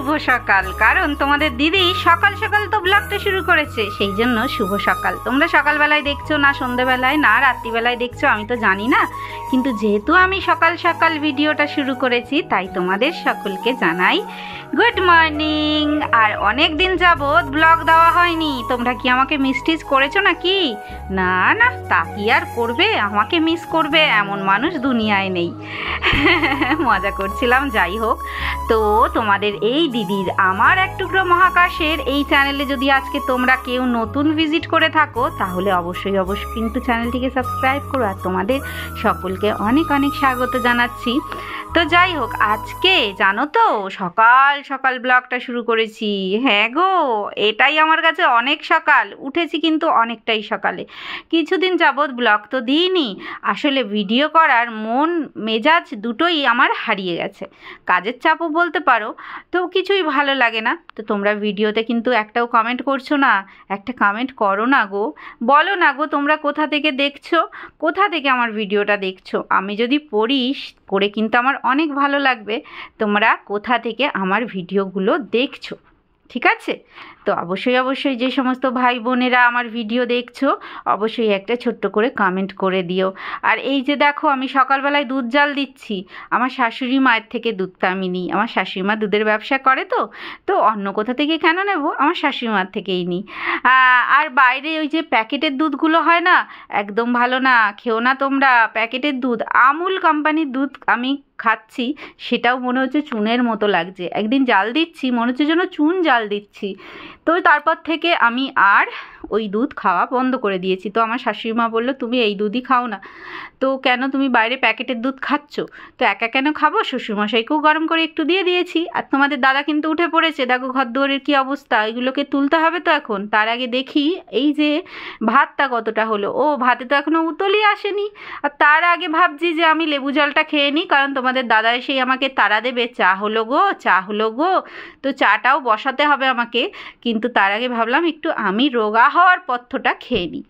শুভ সকাল, কারণ তোমাদের দিদি সকাল সকাল তো ব্লগটা শুরু করেছে, সেই জন্য শুভ সকাল। তোমরা সকালবেলায় দেখছো না সন্ধ্যেবেলায় না রাত্রিবেলায় দেখছো আমি তো জানি না, কিন্তু যেহেতু আমি সকাল সকাল ভিডিওটা শুরু করেছি তাই তোমাদের সকলকে জানাই গুড মর্নিং। আর অনেক দিন যাবৎ ব্লগ দেওয়া হয়নি, তোমরা কি আমাকে মিস টিস করেছো নাকি? না না, তা কি আর করবে, আমাকে মিস করবে এমন মানুষ দুনিয়ায় নেই। মজা করছিলাম। যাই হোক, তো তোমাদের এই দিদির আমার এক টুকরো মহাকাশের এই চ্যানেলে যদি আজকে তোমরা কেউ নতুন ভিজিট করে থাকো তাহলে অবশ্যই কিন্তু চ্যানেলটিকে সাবস্ক্রাইব করো। আর তোমাদের সকলকে অনেক অনেক স্বাগত জানাচ্ছি। তো যাই হোক, আজকে জানো তো সকাল সকাল ব্লগটা শুরু করেছি। হ্যাঁ গো, এটাই আমার কাছে অনেক সকাল। উঠেছি কিন্তু অনেকটাই সকালে। কিছুদিন যাবৎ ব্লগ তো দিইনি, আসলে ভিডিও করার মন মেজাজ দুটোই আমার হারিয়ে গেছে। কাজের চাপও বলতে পারো, তো কিছুই ভালো লাগে না। তো তোমরা ভিডিওতে কিন্তু একটাও কমেন্ট করছো না, একটা কমেন্ট করো না গো, বলো না গো তোমরা কোথা থেকে দেখছো, কোথা থেকে আমার ভিডিওটা দেখছো। আমি যদি পড়ে কিন্তু আমার অনেক ভালো লাগবে তোমরা কোথা থেকে আমার ভিডিওগুলো দেখছো। ঠিক আছে? তো অবশ্যই যে সমস্ত ভাই বোনেরা আমার ভিডিও দেখছো অবশ্যই একটা ছোট্ট করে কমেন্ট করে দিও। আর এই যে দেখো, আমি সকালবেলায় দুধ জাল দিচ্ছি। আমার শাশুড়ি মায়ের থেকে দুধটা আমি নিই। আমার শাশুড়ি মা দুধের ব্যবসা করে, তো অন্য কোথা থেকে কেন নেব, আমার শাশুড়ি মার থেকেই নিই। আর বাইরে ওই যে প্যাকেটের দুধগুলো হয় না, একদম ভালো না, খেও না তোমরা প্যাকেটের দুধ। আমুল কোম্পানির দুধ আমি খাচ্ছি, সেটাও মনে হচ্ছে চুনের মতো লাগছে। একদিন জাল দিচ্ছি, মনে হচ্ছে যেন চুন জাল দিচ্ছি। তো তারপর থেকে আমি আর ওই দুধ খাওয়া বন্ধ করে দিয়েছি। তো আমার শাশুড়ি মা বললো, তুমি এই দুধই খাও না, তো কেন তুমি বাইরে প্যাকেটের দুধ খাচ্ছ? তো একা কেন খাবো, শ্বশুরমশাইকেও গরম করে একটু দিয়ে দিয়েছি। আর তোমাদের দাদা কিন্তু উঠে পড়েছে, দেখো ঘর দুয়ারের কী অবস্থা, এগুলোকে তুলতে হবে তো এখন। তার আগে দেখি এই যে ভাতটা কতটা হলো। ও, ভাতে তো এখনও উতলই আসেনি। আর তার আগে ভাবছি যে আমি লেবু জলটা খেয়ে নিই, কারণ তোমাদের দাদা এসেই আমাকে তাড়া দেবে, চা হলো গো। তো চাটাও বসাতে হবে আমাকে, কিন্তু তার আগে ভাবলাম একটু আমি রোগা হওয়ার পথ্যটা খেয়ে নিই।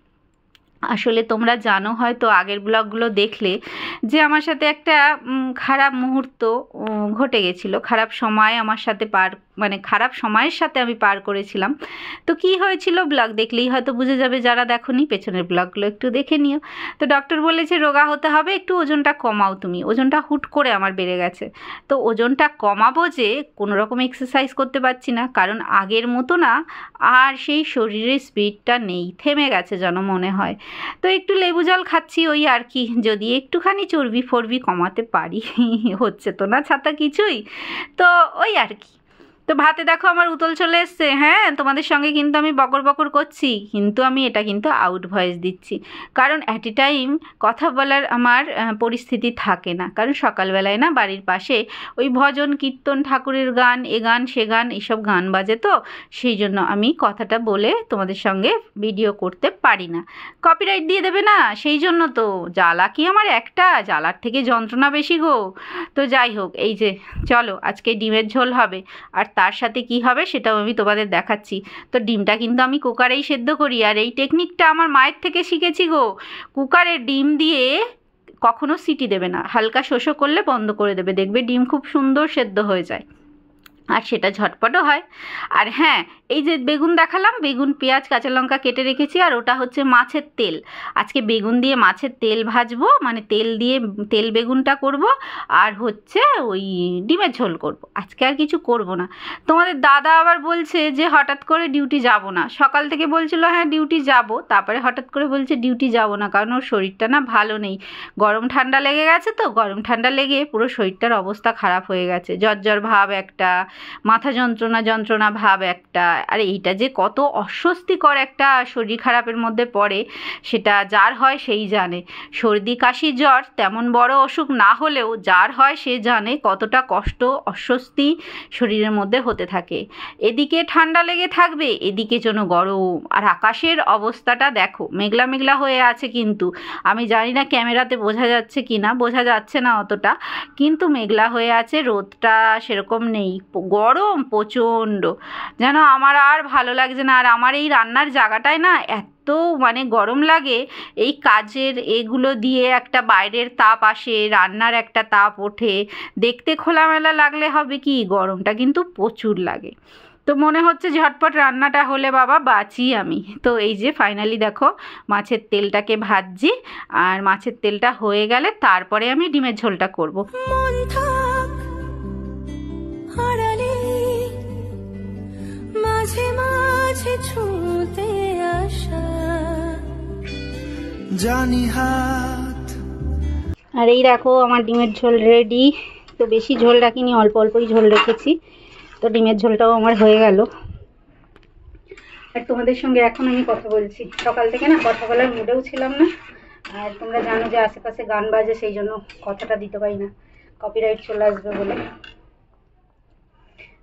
আসলে তোমরা জানো হয়তো আগের ব্লগগুলো দেখলে যে আমার সাথে একটা খারাপ মুহূর্ত ঘটে গেছিলো, খারাপ সময় আমার সাথে খারাপ সময়ের সাথে আমি পার করেছিলাম। তো কি হয়েছিল ব্লগ দেখলেই হয়তো বুঝে যাবে, যারা দেখোনি পেছনের ব্লগগুলো একটু দেখে নিও। তো ডক্টর বলেছে রোগা হতে হবে, একটু ওজনটা কমাও তুমি। ওজনটা হুট করে আমার বেড়ে গেছে। তো ওজনটা কমাবো যে কোনো রকম এক্সারসাইজ করতে পারছি না, কারণ আগের মতো না আর সেই শরীরের স্পিডটা নেই, থেমে গেছে যেন মনে হয়। তো একটু লেবু জল খাচ্ছি, ওই আর কি, যদি একটুখানি চর্বি কমাতে পারি। হচ্ছে তো না ছাতা কিছুই, তো ওই আর কি। তো ভাতে দেখো আমার উতল চলে এসছে। হ্যাঁ, তোমাদের সঙ্গে কিন্তু আমি বকর করছি, কিন্তু আমি এটা কিন্তু আউট ভয়েস দিচ্ছি, কারণ অ্যাট এ টাইম কথা বলার আমার পরিস্থিতি থাকে না। কারণ সকালবেলায় না বাড়ির পাশে ওই ভজন কীর্তন ঠাকুরের গান, এ গান সে গান, এইসব গান বাজে, তো সেই জন্য আমি কথাটা বলে তোমাদের সঙ্গে ভিডিও করতে পারি না, কপিরাইট দিয়ে দেবে না। সেই জন্য তো জ্বালা কি আমার একটা, জ্বালার থেকে যন্ত্রণা বেশি গো। তো যাই হোক, এই যে চলো আজকে ডিমের ঝোল হবে, আর তার সাথে কি হবে সেটাও আমি তোমাদের দেখাচ্ছি। তো ডিমটা কিন্তু আমি কুকারেই সেদ্ধ করি, আর এই টেকনিকটা আমার মায়ের থেকে শিখেছি গো। কুকারে ডিম দিয়ে কখনো সিটি দেবে না, হালকা শোষো করলে বন্ধ করে দেবে, দেখবে ডিম খুব সুন্দর সেদ্ধ হয়ে যায়, আর সেটা ঝটপটও হয়। আর হ্যাঁ, এই যে বেগুন দেখালাম, বেগুন পেঁয়াজ কাঁচা লঙ্কা কেটে রেখেছি, আর ওটা হচ্ছে মাছের তেল। আজকে বেগুন দিয়ে মাছের তেল ভাজবো, মানে তেল দিয়ে তেল বেগুনটা করব, আর হচ্ছে ওই ডিমের ঝোল করব। আজকে আর কিছু করব না। তোমাদের দাদা আবার বলছে যে হঠাৎ করে ডিউটি যাব না, সকাল থেকে বলছিল হ্যাঁ ডিউটি যাব, তারপরে হঠাৎ করে বলছে ডিউটি যাব না, কারণ ওর শরীরটা না ভালো নেই, গরম ঠান্ডা লেগে গেছে। তো গরম ঠান্ডা লেগে পুরো শরীরটার অবস্থা খারাপ হয়ে গেছে, জ্বর ভাব একটা, মাথা যন্ত্রণা ভাব একটা। আর এইটা যে কত অস্বস্তিকর একটা শরীর খারাপের মধ্যে পড়ে, সেটা যার হয় সেই জানে। সর্দি কাশি জ্বর তেমন বড় অসুখ না হলেও যার হয় সে জানে কতটা কষ্ট অস্বস্তি শরীরের মধ্যে হতে থাকে। এদিকে ঠান্ডা লেগে থাকবে, এদিকে যেন গরম। আর আকাশের অবস্থাটা দেখো, মেঘলা হয়ে আছে, কিন্তু আমি জানি না ক্যামেরাতে বোঝা যাচ্ছে কি না, বোঝা যাচ্ছে না অতটা, কিন্তু মেঘলা হয়ে আছে, রোদটা সেরকম নেই, গরম প্রচণ্ড, যেন আমার আর ভালো লাগছে না। আর আমার এই রান্নার জায়গাটায় না এত এত মানে গরম লাগে, এই কাজের এগুলো দিয়ে একটা বাইরের তাপ আসে, রান্নার একটা তাপ ওঠে, দেখতে খোলামেলা লাগলে হবে কি, গরমটা কিন্তু প্রচুর লাগে। তো মনে হচ্ছে ঝটপট রান্নাটা হলে বাবা বাঁচি আমি। তো এই যে ফাইনালি দেখো মাছের তেলটাকে ভাজছি, আর মাছের তেলটা হয়ে গেলে তারপরে আমি ডিমের ঝোলটা করব। মাঝে মাঝে ছুঁতে আসা জানি হাত। আর এই দেখো আমার ডিমের ঝোল রেডি। তো বেশি ঝোল রাখিনি, অল্প অল্পই ঝোল রেখেছি। তো ডিমের ঝোলটাও আমার হয়ে গেল। আর তোমাদের সঙ্গে এখন আমি কথা বলছি, সকাল থেকে না কথা বলার মুডেও ছিলাম না। আর তোমরা জানো যে আশেপাশে গান বাজে, সেই জন্য কথাটা দিতে পারি না, কপিরাইট চলে আসবে বলে।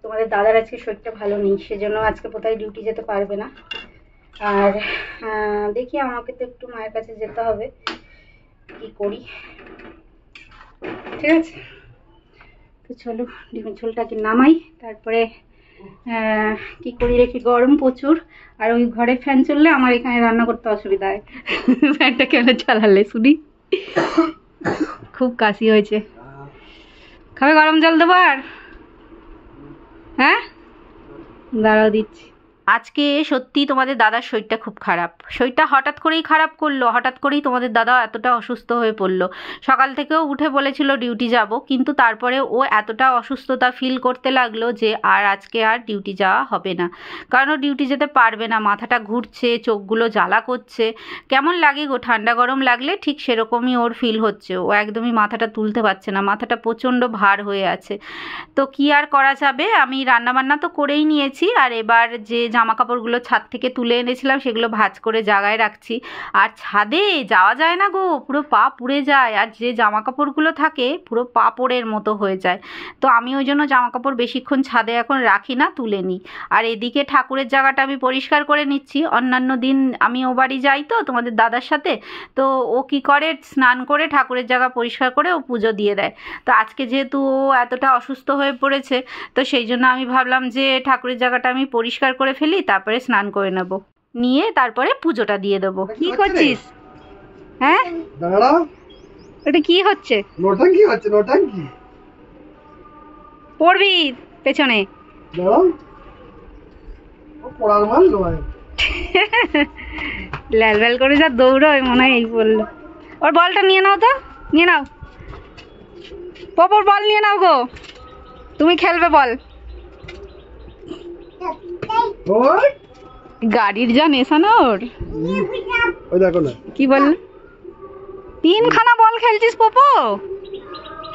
তোমাদের দাদার আজকে শরীরটা ভালো নেই, সেজন্য আজকে কোথায় ডিউটি যেতে পারবে না। আর দেখি আমাকে তো একটু মায়ের কাছে যেতে হবে, কি করি। ঠিক আছে, তো চলো ডিমের ঝোলটাকে নামাই, তারপরে কি করি রেখে। গরম প্রচুর, আর ওই ঘরে ফ্যান চললে আমার এখানে রান্না করতে অসুবিধা হয়। ফ্যানটা কেন চালালে শুনি, খুব কাশি হয়েছে। খাবে গরম জল দেবো? আর হ্যাঁ দাঁড়াও দিচ্ছি। আজকে সত্যি তোমাদের দাদার শরীরটা খুব খারাপ। শরীরটা হঠাৎ করেই খারাপ করলো, হঠাৎ করেই তোমাদের দাদা এতটা অসুস্থ হয়ে পড়লো। সকাল থেকেও উঠে বলেছিল ডিউটি যাব, কিন্তু তারপরে ও এতটা অসুস্থতা ফিল করতে লাগলো যে আর আজকে আর ডিউটি যাওয়া হবে না। কারণ ও ডিউটি যেতে পারবে না, মাথাটা ঘুরছে, চোখগুলো জ্বালা করছে, কেমন লাগে গো ঠান্ডা গরম লাগলে, ঠিক সেরকমই ওর ফিল হচ্ছে। ও একদমই মাথাটা তুলতে পারছে না, মাথাটা প্রচণ্ড ভার হয়ে আছে। তো কি আর করা যাবে, আমি রান্নাবান্না তো করেই নিয়েছি। আর এবার যে জামা কাপড়গুলো ছাদ থেকে তুলে এনেছিলাম সেগুলো ভাঁজ করে জায়গায় রাখছি। আর ছাদে যাওয়া যায় না গো, পুরো পা পুড়ে যায়, আর যে জামা কাপড়গুলো থাকে পুরো পাপড়ের মতো হয়ে যায়। তো আমি ওই জন্য জামা কাপড় বেশিক্ষণ ছাদে এখন রাখি না, তুলে নিই। আর এদিকে ঠাকুরের জায়গাটা আমি পরিষ্কার করে নিচ্ছি। অন্যান্য দিন আমি ও বাড়ি যাই তো তোমাদের দাদার সাথে, তো ও কি করে স্নান করে ঠাকুরের জায়গা পরিষ্কার করে ও পুজো দিয়ে দেয়। তো আজকে যেহেতু ও এতটা অসুস্থ হয়ে পড়েছে, তো সেই জন্য আমি ভাবলাম যে ঠাকুরের জায়গাটা আমি পরিষ্কার করে ফেলি, তারপরে স্নান করে নেব, নিয়ে তারপরে পুজোটা দিয়ে দেবো। কি করছিস? হ্যাঁ দাঁড়া, এটা কি হচ্ছে? নোটাঙ্কি হচ্ছে, নোটাঙ্কি পড়বি পেছনে। দাঁড়াও, ও পড়ার মান নয়। লাল লাল করে যা দৌড়য় মনে হয় এই বললো। ওর বলটা নিয়ে নাও, তো নিয়ে নাও, পপর বল নিয়ে নাও গো, তুমি খেলবে বল। গাড়ির যা নেশা না ওর। ওই দেখো না কি বল, তিনখানা বল খেলছিস পপো?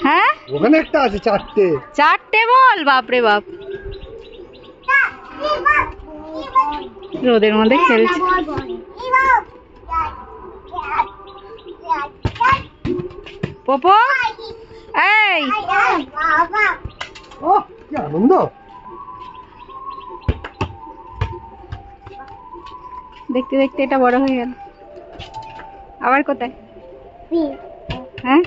হ্যাঁ ওখানে একটা আছে, চারটে বল, বাপরে বাপ, রোদের মধ্যে খেলছে। পপো এই ও কি আনন্দ। দেখতে দেখতে এটা বড় হয়ে গেল। আবার কোথায়? হ্যাঁ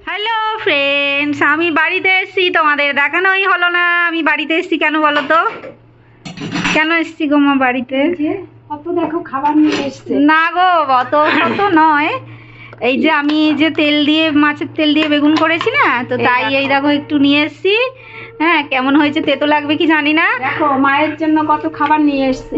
হ্যালো ফ্রেন্ডস, আমি বাড়িতে এসেছি, তোমাদের দেখানোই হলো না আমি বাড়িতে এসেছি। কেন বলো তো, কেন এসেছি গো মা বাড়িতে? কত দেখো খাবার নিয়ে এসছে। না গো অত কত নয়, এই যে আমি যে তেল দিয়ে মাছের তেল দিয়ে বেগুন করেছি না, তো তাই এই দেখো একটু নিয়ে এসেছি। হ্যাঁ কেমন হয়েছে তেতো লাগবে কি জানি না, দেখো মায়ের জন্য কত খাবার নিয়ে এসেছি।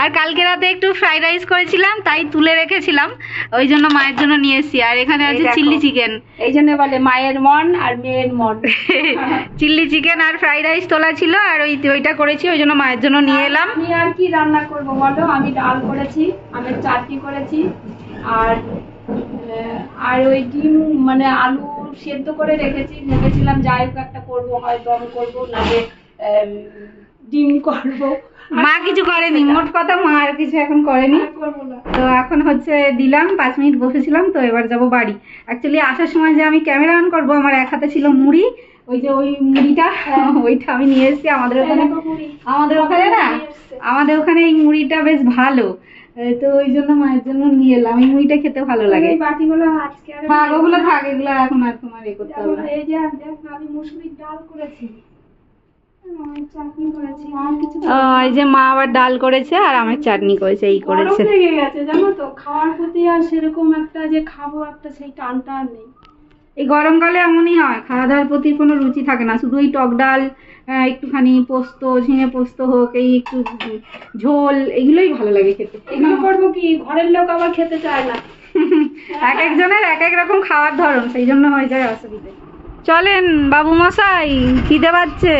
আর কালকে রাতে একটু ফ্রাইড রাইস করেছিলাম, তাই তুলে রেখেছিলাম, ওই জন্য মায়ের জন্য নিয়ে এসেছি। আর এখানে আছে চিল্লি চিকেন, এই জন্য বলে মায়ের মন আর মেয়ের মন। চিল্লি চিকেন আর ফ্রাইড রাইস তোলা ছিল, আর ওইটা করেছি, ওই জন্য মায়ের জন্য নিয়ে এলাম। আমি আর কি রান্না করবো বলো, আমি ডাল করেছি, আমি চাটনি করেছি, আর ওই ডিম মানে আলু সেদ্ধ করে রেখেছি। ভেবেছিলাম যাই হোক একটা করবো, হয় দম করবো, নালে ডিম করবো। মা কিছু করেনি, মোট কথা মা আর কিছু এখন করেনি, করবো না। তো এখন হচ্ছে দিলাম, 5 মিনিট বসেছিলাম, তো এবার যাবো বাড়ি। অ্যাকচুয়ালি আসার সময় যে আমি ক্যামেরা অন করবো, আমার এক হাতে ছিল মুড়ি, ওই যে ওই মুড়িটা, ওইটা আমি নিয়ে এসেছি। আমাদের ওখানে না, আমাদের ওখানে এই মুড়িটা বেশ ভালো, তো ওই জন্য মায়ের জন্য নিয়ে এলাম। এই মুড়িটা খেতে ভালো লাগে। বাটিগুলো আজকে থাক, ওগুলো থাক, এগুলো এখন আর তোমার এ করতে হবে না। এই যে আমি মুসুরির ডাল করেছি, চাটনি করেছি, আর কিছু এই যে মা আবার ডাল করেছে আর আমের চাটনি করেছে, এই করেছে। লেগে গেছে জানো তো, খাওয়ার প্রতি আর সেরকম একটা যে খাবো একটা সেই টানটা আর নেই। এই গরমকালে এমনই হয়, খাওয়া দাওয়ার প্রতি কোনো রুচি থাকে না, শুধু এই টক ডাল, একটুখানি পোস্ত, ঝিঙে পোস্ত হোক, এই একটু ঝোল, এগুলোই ভালো লাগে খেতে। এগুলো করবো কি, ঘরের লোক আবার খেতে চায় না। এক একজনের এক এক রকম খাওয়ার ধরন, সেই জন্য হয়ে যায় অসুবিধে। চলেন বাবু মশাই, খিদে পাচ্ছে।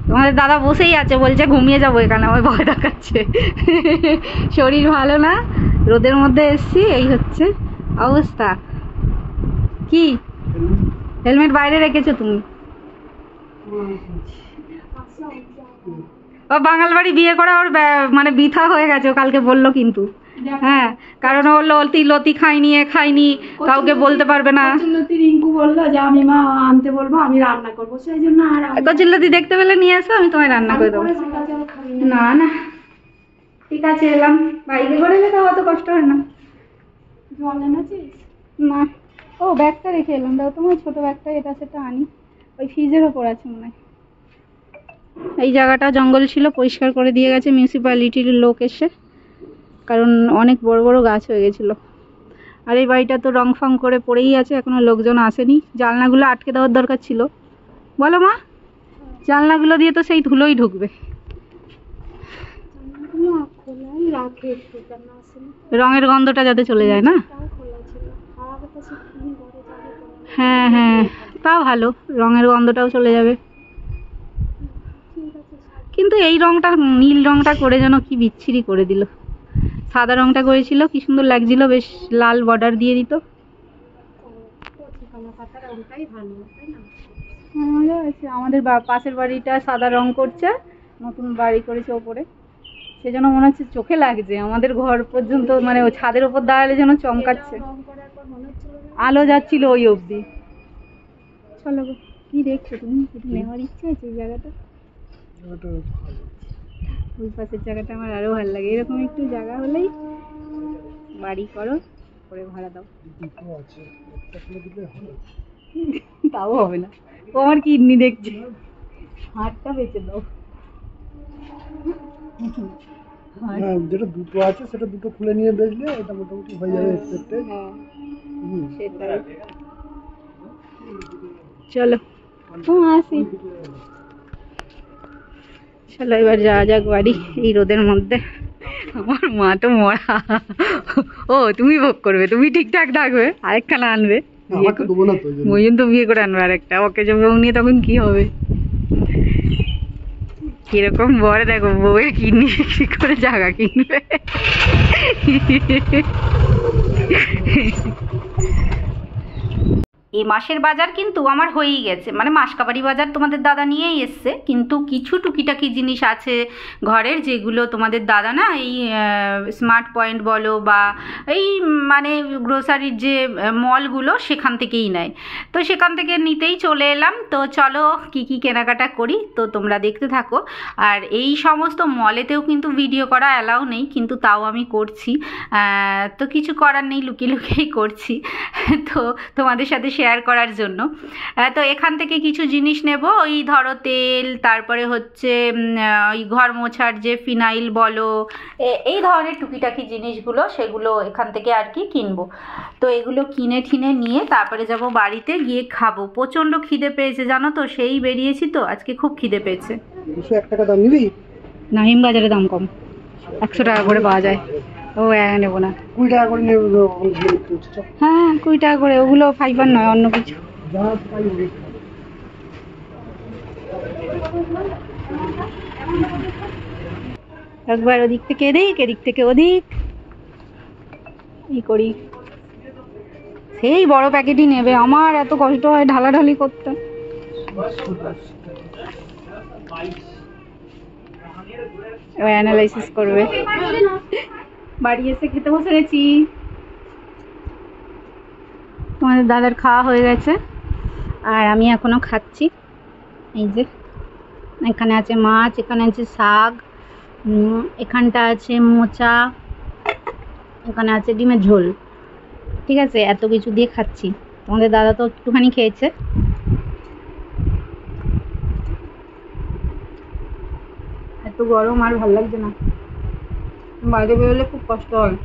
তোমাদের দাদা বসেই আছে, বলছে ঘুমিয়ে যাবো এখানে, আমার ভয় দেখাচ্ছে। শরীর ভালো না, রোদের মধ্যে এসছি, এই হচ্ছে অবস্থা। কি হেলমেট বাইরে রেখেছো তুমি? ও বাঙাল বাড়ি বিয়ে করা ওর মানে বৃথা হয়ে গেছে, ও কালকে বললো কিন্তু। হ্যাঁ, কারণ ও লতি খাইনি, খাইনি, কাউকে বলতে পারবে না। রিঙ্কু বললো যে আমি মা আনতে বলবো, আমি রান্না করবো, সেই জন্য আর কচুরলতি দেখতে পেলে নিয়ে আসো, আমি তোমায় রান্না করে দেবো। না না ঠিক আছে, এলাম। বাইরে করে এলে তাও অত কষ্ট হয় না। জল এনেছিস? না, ও ব্যাগটা রেখে এলাম, দাও তোমার ছোট ব্যাগটা, এটা সেটা আনি, ওই ফ্রিজের ওপর আছে মনে হয়। এই জায়গাটা জঙ্গল ছিল, পরিষ্কার করে দিয়ে গেছে মিউনিসিপ্যালিটির লোক এসে, কারণ অনেক বড় বড় গাছ হয়ে গেছিল। আর এই বাড়িটা তো রং ফং করে পড়েই আছে, এখনো লোকজন আসেনি। জানলাগুলো আটকে দেওয়ার দরকার ছিল, বলো মা? জানলাগুলো দিয়ে তো সেই ধুলোই ঢুকবে। রঙের গন্ধটা যাতে চলে যায় না। হ্যাঁ হ্যাঁ, তাও ভালো, রঙের গন্ধটাও চলে যাবে। কিন্তু এই রংটা, নীল রংটা করে যেন কি বিচ্ছিরি করে দিল। সাদা রংটা করেছিল কি সুন্দর লাগছিল, বেশ লাল বর্ডার দিয়ে দিত। আমাদের পাশের বাড়িটা সাদা রং করছে, নতুন বাড়ি করেছে ওপরে, সেজন্য মনে হচ্ছে চোখে লাগছে। আমাদের ঘর পর্যন্ত মানে ও ছাদের ওপর দাঁড়ালে যেন চমকাচ্ছে, আলো যাচ্ছিল ওই অবধি। চলো, কি দেখছো তুমি? কিছু নেওয়ার ইচ্ছা আছে এই জায়গাটা? ওই পাশের জায়গাটা আমার আরো ভালো লাগে। এরকম একটু জায়গা হলেই বাড়ি করো, করে ভাড়া দাও। তাও হবে না, ও আমার কিডনি দেখছে, হাতটা বেঁচে দাও। যেটা দুটো আছে সেটা দুটো খুলে নিয়ে বেচলে এটা মোটামুটি হয়ে যাবে। হ্যাঁ সেটাই। চলো আসি, চলো এবার যাওয়া যাক বাড়ি এই রোদের মধ্যে। আমার মা তো মরা। ও তুমি ভোগ করবে, তুমি ঠিকঠাক থাকবে, আরেকখানা আনবে, ওই জন্য তো বিয়ে করে আনবে আরেকটা। ওকে যে বউ নিয়ে তখন কি হবে? কিরকম বর দেখো, বউয়ের কিডনি বিক্রি করে জায়গা কিনবে। এই মাসের বাজার কিন্তু আমার হয়েই গেছে, মানে মাসকাবারি বাজার তোমাদের দাদা নিয়েই এসছে, কিন্তু কিছু টুকিটাকি জিনিস আছে ঘরের যেগুলো তোমাদের দাদা না এই স্মার্ট পয়েন্ট বলো বা এই মানে গ্রোসারির যে মলগুলো সেখান থেকেই নেয়। তো সেখান থেকে নিতেই চলে এলাম। তো চলো কি কি কেনাকাটা করি তো তোমরা দেখতে থাকো। আর এই সমস্ত মলেতেও কিন্তু ভিডিও করা অ্যালাউ নেই, কিন্তু তাও আমি করছি। তো কিছু করার নেই, লুকিয়ে লুকিয়েই করছি, তো তোমাদের সাথে শেয়ার করার জন্য। তো এখান থেকে কিছু জিনিস নেব, ওই ধরো তেল, তারপরে হচ্ছে ওই ঘর মোছার যে ফিনাইল বলো, এই ধরনের টুকিটাকি জিনিসগুলো, সেগুলো এখান থেকে আর কি কিনবো। তো এগুলো কিনে ঠিনে নিয়ে তারপরে যাব বাড়িতে, গিয়ে খাবো। প্রচণ্ড খিদে পেয়েছে জানো তো, সেই বেরিয়েছি তো, আজকে খুব খিদে পেয়েছে। 201 টাকা দাম নিবি? না, হিমবাজারে দাম কম, 100 টাকা করে পাওয়া যায়। ও নেবো না, 20 টাকা করে নেব। হ্যাঁ 20 টাকা করে, ওগুলো ফাইবার নয়, অন্য কিছু। একবার ওদিক থেকে এদিক, এদিক থেকে ওদিক এই করি। সেই বড় প্যাকেটই নেবে, আমার এত কষ্ট হয় ঢালাঢালি করতে। অ্যানালাইসিস করবে। বাড়ি এসে খেতে বসে গেছি। তোমাদের দাদার খাওয়া হয়ে গেছে আর আমি এখনো খাচ্ছি। এই যে এখানে আছে মাছ, এখানে আছে শাক, এখানটা আছে মোচা, এখানে আছে ডিমের ঝোল। ঠিক আছে, এত কিছু দিয়ে খাচ্ছি। তোমাদের দাদা তো একটুখানি খেয়েছে। এত গরম আর ভাল লাগছে না, বাইরে বেরোলে খুব কষ্ট হয়।